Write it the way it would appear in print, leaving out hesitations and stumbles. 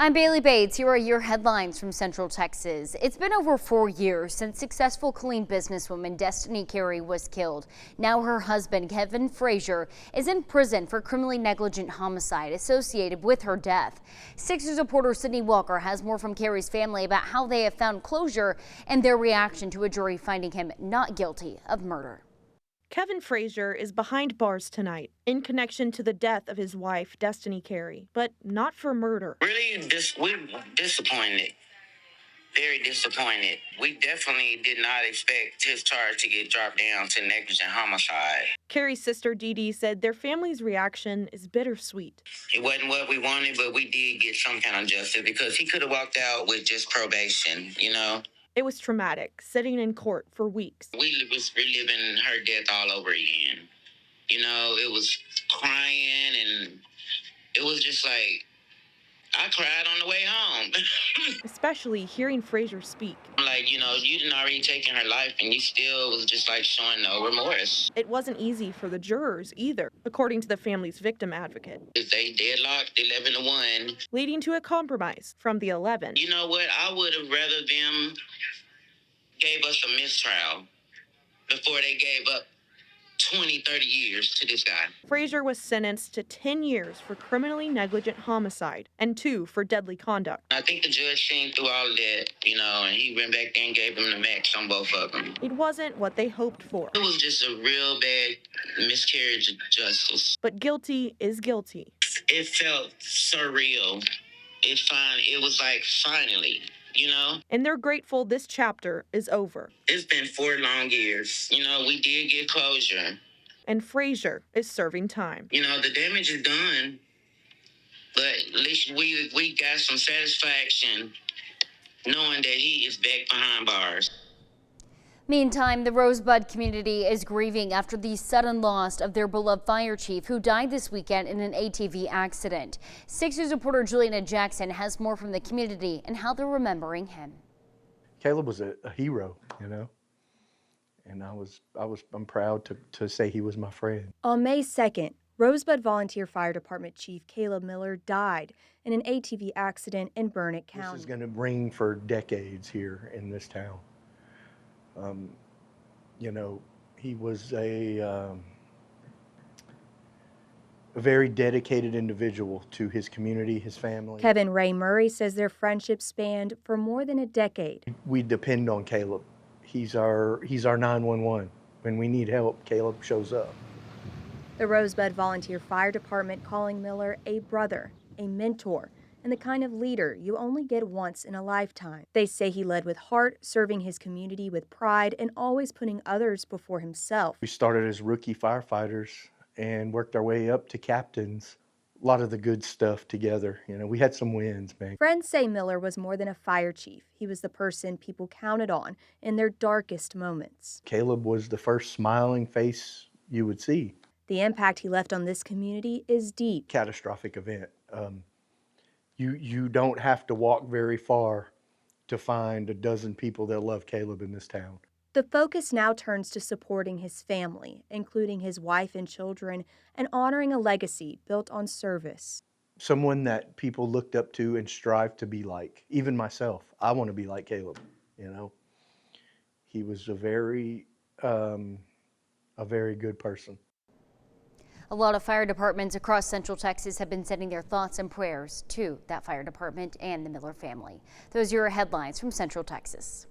I'm Bailey Bates. Here are your headlines from Central Texas. It's been over 4 years since successful Killeen businesswoman Destiny Carey was killed. Now her husband, Kevin Frazier, is in prison for criminally negligent homicide associated with her death. 6 News reporter Sydney Walker has more from Carey's family about how they have found closure and their reaction to a jury finding him not guilty of murder. Kevin Frazier is behind bars tonight in connection to the death of his wife, Destiny Carey, but not for murder. Really, we're disappointed. Very disappointed. We definitely did not expect his charge to get dropped down to negligent homicide. Carey's sister Dee Dee said their family's reaction is bittersweet. It wasn't what we wanted, but we did get some kind of justice because he could have walked out with just probation, you know? It was traumatic, sitting in court for weeks. We was reliving her death all over again. You know, it was crying and it was just like, I cried on the way home. Especially hearing Frazier speak. Like, you know, you didn't already taken her life and you still was just like showing no remorse. It wasn't easy for the jurors either, according to the family's victim advocate. If they deadlocked 11-1. Leading to a compromise from the 11. You know what? I would have rather them gave us a mistrial before they gave up 20, 30 years to this guy. Frazier was sentenced to 10 years for criminally negligent homicide and 2 for deadly conduct. I think the judge seen through all of that, you know, and he went back there and gave him the max on both of them. It wasn't what they hoped for. It was just a real bad miscarriage of justice. But guilty is guilty. It felt surreal. It was like finally. You know? And they're grateful this chapter is over. It's been 4 long years. You know, we did get closure. And Frazier is serving time. You know, the damage is done, but at least we got some satisfaction knowing that he is back behind bars. Meantime, the Rosebud community is grieving after the sudden loss of their beloved fire chief who died this weekend in an ATV accident. 6 News reporter Juliana Jackson has more from the community and how they're remembering him. Caleb was a hero, you know, and I'm proud to say he was my friend. On May 2nd, Rosebud Volunteer Fire Department Chief Caleb Miller died in an ATV accident in Burnett County. This is going to ring for decades here in this town. You know, he was a very dedicated individual to his community, his family. Kevin Ray Murray says their friendship spanned for more than a decade. We depend on Caleb. He's our 911. When we need help, Caleb shows up. The Rosebud Volunteer Fire Department calling Miller a brother, a mentor, and the kind of leader you only get once in a lifetime. They say he led with heart, serving his community with pride, and always putting others before himself. We started as rookie firefighters and worked our way up to captains. A lot of the good stuff together. You know, we had some wins, man. Friends say Miller was more than a fire chief. He was the person people counted on in their darkest moments. Caleb was the first smiling face you would see. The impact he left on this community is deep. Catastrophic event. You don't have to walk very far to find a dozen people that love Caleb in this town. The focus now turns to supporting his family, including his wife and children, and honoring a legacy built on service. Someone that people looked up to and strived to be like. Even myself, I want to be like Caleb, you know. He was a very good person. A lot of fire departments across Central Texas have been sending their thoughts and prayers to that fire department and the Miller family. Those are your headlines from Central Texas.